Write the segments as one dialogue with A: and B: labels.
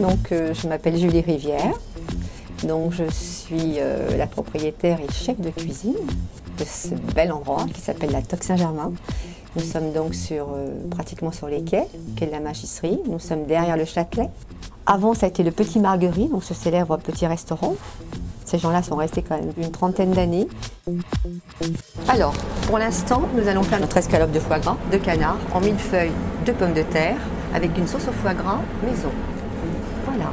A: Donc, je m'appelle Julie Rivière. Donc, je suis la propriétaire et chef de cuisine de ce bel endroit qui s'appelle la Toc Saint-Germain. Nous sommes donc pratiquement sur les quais de la Magisserie. Nous sommes derrière le Châtelet. Avant, ça a été le Petit Marguerite, donc ce célèbre petit restaurant. Ces gens-là sont restés quand même une trentaine d'années. Alors, pour l'instant, nous allons faire notre escalope de foie gras, de canard, en millefeuille de pommes de terre, avec une sauce au foie gras maison. Voilà.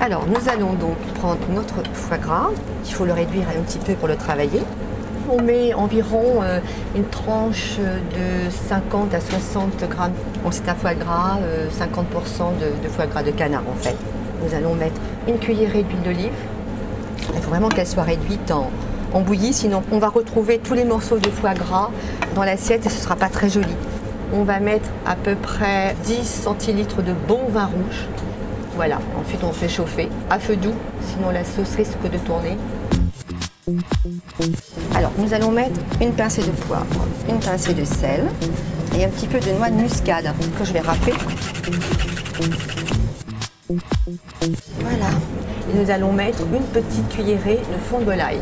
A: Alors, nous allons donc prendre notre foie gras. Il faut le réduire un petit peu pour le travailler. On met environ une tranche de 50 à 60 grammes. Donc c'est un foie gras, 50% de foie gras de canard en fait. Nous allons mettre une cuillerée d'huile d'olive. Il faut vraiment qu'elle soit réduite en bouillie, sinon on va retrouver tous les morceaux de foie gras dans l'assiette et ce ne sera pas très joli. On va mettre à peu près 10 centilitres de bon vin rouge. Voilà, ensuite on fait chauffer à feu doux, sinon la sauce risque de tourner. Alors nous allons mettre une pincée de poivre, une pincée de sel et un petit peu de noix de muscade que je vais râper. Voilà. Et nous allons mettre une petite cuillerée de fond de volaille.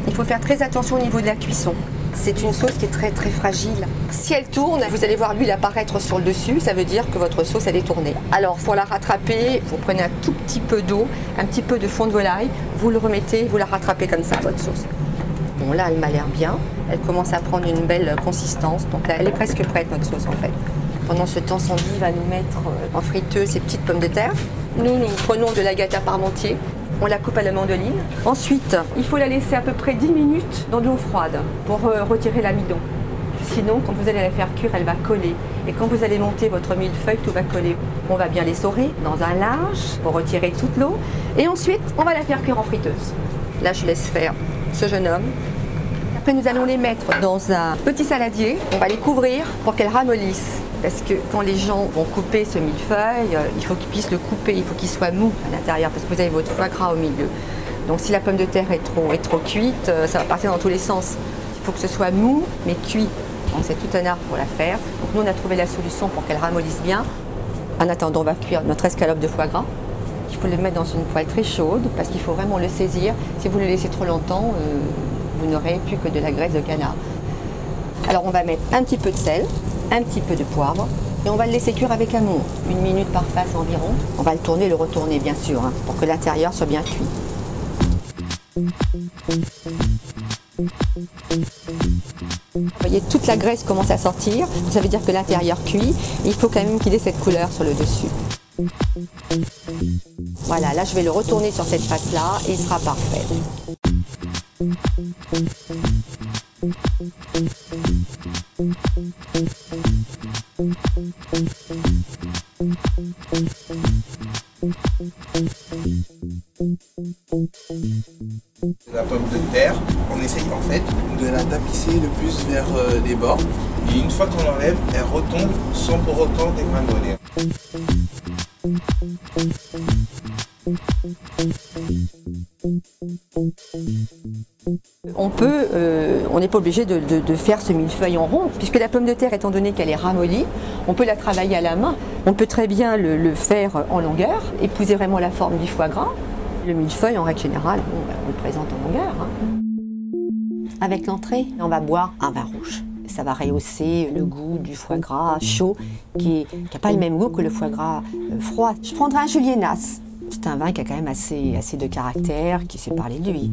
A: Il faut faire très attention au niveau de la cuisson. C'est une sauce qui est très très fragile. Si elle tourne, vous allez voir l'huile apparaître sur le dessus, ça veut dire que votre sauce elle est tournée. Alors pour la rattraper, vous prenez un tout petit peu d'eau, un petit peu de fond de volaille, vous le remettez, vous la rattrapez comme ça, votre sauce. Bon là elle m'a l'air bien, elle commence à prendre une belle consistance, donc là elle est presque prête notre sauce en fait. Pendant ce temps, Sandy va nous mettre en friteuse ces petites pommes de terre. Nous prenons de la gâte parmentier. On la coupe à la mandoline. Ensuite, il faut la laisser à peu près 10 minutes dans de l'eau froide pour retirer l'amidon. Sinon, quand vous allez la faire cuire, elle va coller. Et quand vous allez monter votre millefeuille, tout va coller. On va bien l'essorer dans un linge pour retirer toute l'eau. Et ensuite, on va la faire cuire en friteuse. Là, je laisse faire ce jeune homme. Après, nous allons les mettre dans un petit saladier. On va les couvrir pour qu'elles ramollissent. Parce que quand les gens vont couper ce millefeuille, il faut qu'ils puissent le couper, il faut qu'il soit mou à l'intérieur parce que vous avez votre foie gras au milieu. Donc si la pomme de terre est trop cuite, ça va partir dans tous les sens. Il faut que ce soit mou mais cuit. C'est tout un art pour la faire. Donc nous on a trouvé la solution pour qu'elle ramollisse bien. En attendant, on va cuire notre escalope de foie gras. Il faut le mettre dans une poêle très chaude parce qu'il faut vraiment le saisir. Si vous le laissez trop longtemps, vous n'aurez plus que de la graisse de canard. Alors on va mettre un petit peu de sel, un petit peu de poivre et on va le laisser cuire avec amour, 1 minute par face environ. On va le tourner et le retourner bien sûr, pour que l'intérieur soit bien cuit. Vous voyez, toute la graisse commence à sortir, ça veut dire que l'intérieur cuit. Il faut quand même qu'il ait cette couleur sur le dessus. Voilà, là je vais le retourner sur cette face-là et il sera parfait.
B: La pomme de terre, on essaye en fait de la tapisser le plus vers les bords et une fois qu'on l'enlève, elle retombe sans pour autant dégringoler.
A: On n'est pas obligé de faire ce millefeuille en rond, puisque la pomme de terre, étant donné qu'elle est ramollie, on peut la travailler à la main. On peut très bien le faire en longueur, épouser vraiment la forme du foie gras. Le millefeuille, en règle générale, on le présente en longueur. Avec l'entrée, on va boire un vin rouge. Ça va rehausser le goût du foie gras chaud, qui n'a pas le même goût que le foie gras froid. Je prendrai un Julienas. C'est un vin qui a quand même assez de caractère, qui sait parler de lui.